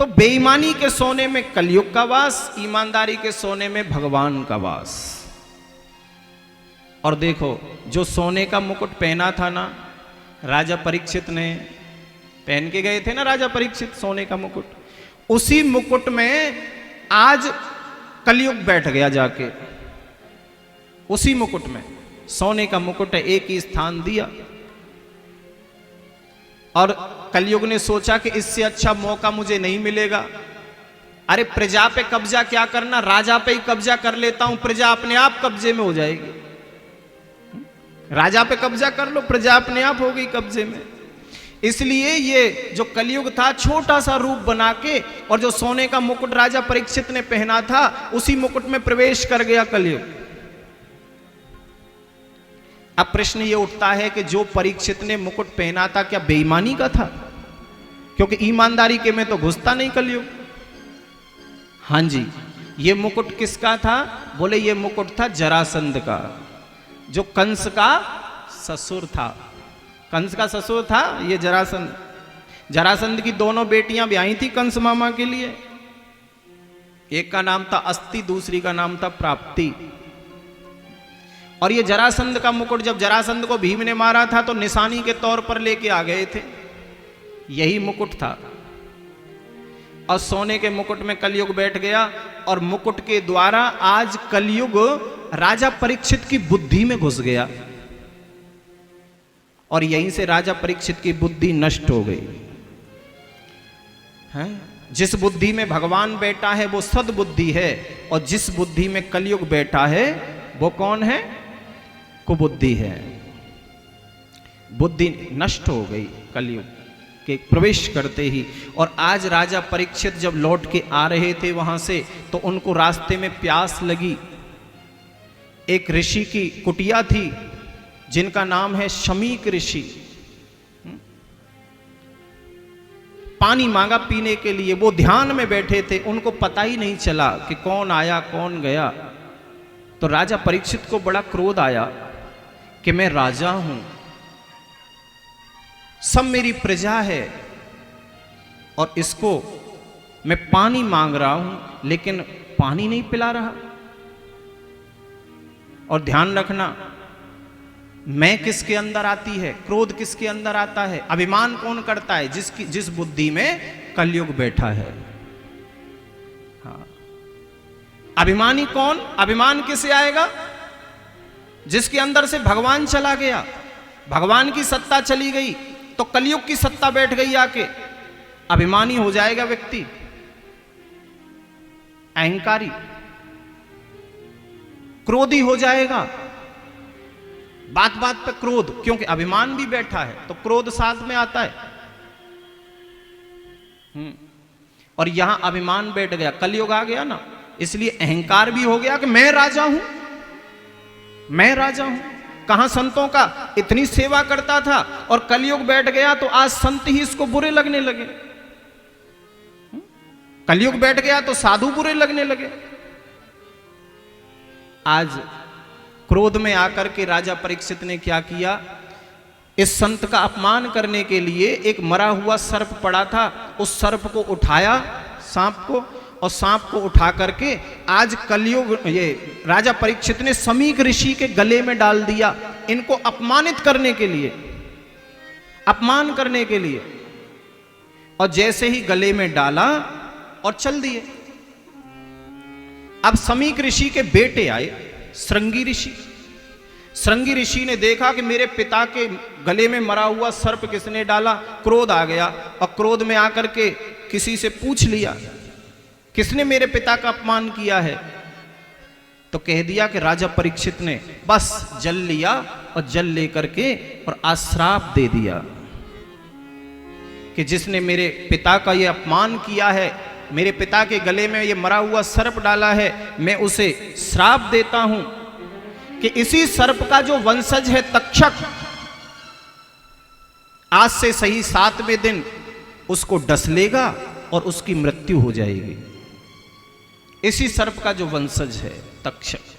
तो बेईमानी के सोने में कलयुग का वास, ईमानदारी के सोने में भगवान का वास। और देखो, जो सोने का मुकुट पहना था ना राजा परीक्षित ने, पहन के गए थे ना राजा परीक्षित सोने का मुकुट, उसी मुकुट में आज कलयुग बैठ गया जाके। उसी मुकुट में सोने का मुकुट है, एक ही स्थान दिया। और कलयुग ने सोचा कि इससे अच्छा मौका मुझे नहीं मिलेगा। अरे प्रजा पे कब्जा क्या करना, राजा पे ही कब्जा कर लेता हूं, प्रजा अपने आप कब्जे में हो जाएगी। राजा पे कब्जा कर लो, प्रजा अपने आप हो गई कब्जे में। इसलिए ये जो कलयुग था, छोटा सा रूप बना के, और जो सोने का मुकुट राजा परीक्षित ने पहना था, उसी मुकुट में प्रवेश कर गया कलयुग। अब प्रश्न ये उठता है कि जो परीक्षित ने मुकुट पहना था, क्या बेईमानी का था? क्योंकि ईमानदारी के में तो घुसता नहीं कलयुग। हां जी, ये मुकुट किसका था? बोले ये मुकुट था जरासंध का, जो कंस का ससुर था। कंस का ससुर था ये जरासंध। जरासंध की दोनों बेटियां ब्याही थी कंस मामा के लिए। एक का नाम था अस्ति, दूसरी का नाम था प्राप्ति। और ये जरासंध का मुकुट जब जरासंध को भीम ने मारा था तो निशानी के तौर पर लेके आ गए थे, यही मुकुट था। और सोने के मुकुट में कलयुग बैठ गया, और मुकुट के द्वारा आज कलयुग राजा परीक्षित की बुद्धि में घुस गया, और यहीं से राजा परीक्षित की बुद्धि नष्ट हो गई है। जिस बुद्धि में भगवान बैठा है वो सद्बुद्धि है, और जिस बुद्धि में कलयुग बैठा है वो कौन है? कुबुद्धि है। बुद्धि नष्ट हो गई कलयुग के प्रवेश करते ही। और आज राजा परीक्षित जब लौट के आ रहे थे वहां से, तो उनको रास्ते में प्यास लगी। एक ऋषि की कुटिया थी जिनका नाम है शमीक ऋषि। पानी मांगा पीने के लिए, वो ध्यान में बैठे थे, उनको पता ही नहीं चला कि कौन आया कौन गया। तो राजा परीक्षित को बड़ा क्रोध आया कि मैं राजा हूं, सब मेरी प्रजा है, और इसको मैं पानी मांग रहा हूं लेकिन पानी नहीं पिला रहा। और ध्यान रखना, मैं किसके अंदर आती है, क्रोध किसके अंदर आता है, अभिमान कौन करता है? जिस बुद्धि में कलयुग बैठा है। हाँ, अभिमानी कौन? अभिमान किसे आएगा? जिसके अंदर से भगवान चला गया, भगवान की सत्ता चली गई, तो कलयुग की सत्ता बैठ गई आके, अभिमानी हो जाएगा व्यक्ति, अहंकारी, क्रोधी हो जाएगा। बात बात पे क्रोध, क्योंकि अभिमान भी बैठा है तो क्रोध साथ में आता है। और यहां अभिमान बैठ गया, कलयुग आ गया ना, इसलिए अहंकार भी हो गया कि मैं राजा हूं, मैं राजा हूं। कहां संतों का इतनी सेवा करता था, और कलयुग बैठ गया तो आज संत ही इसको बुरे लगने लगे। कलयुग बैठ गया तो साधु बुरे लगने लगे। आज क्रोध में आकर के राजा परीक्षित ने क्या किया? इस संत का अपमान करने के लिए एक मरा हुआ सर्प पड़ा था, उस सर्प को उठाया, सांप को, और सांप को उठा करके आज कलयुग ये राजा परीक्षित ने शमीक ऋषि के गले में डाल दिया, इनको अपमानित करने के लिए, अपमान करने के लिए। और जैसे ही गले में डाला और चल दिए। अब शमीक ऋषि के बेटे आए, श्रृंगी ऋषि। श्रृंगी ऋषि ने देखा कि मेरे पिता के गले में मरा हुआ सर्प किसने डाला, क्रोध आ गया, और क्रोध में आकर के किसी से पूछ लिया किसने मेरे पिता का अपमान किया है। तो कह दिया कि राजा परीक्षित ने। बस जल लिया, और जल लेकर के और आश्राप दे दिया कि जिसने मेरे पिता का ये अपमान किया है, मेरे पिता के गले में ये मरा हुआ सर्प डाला है, मैं उसे श्राप देता हूं कि इसी सर्प का जो वंशज है तक्षक, आज से सही 7वें दिन उसको डस लेगा और उसकी मृत्यु हो जाएगी। इसी सर्प का जो वंशज है तक्षक।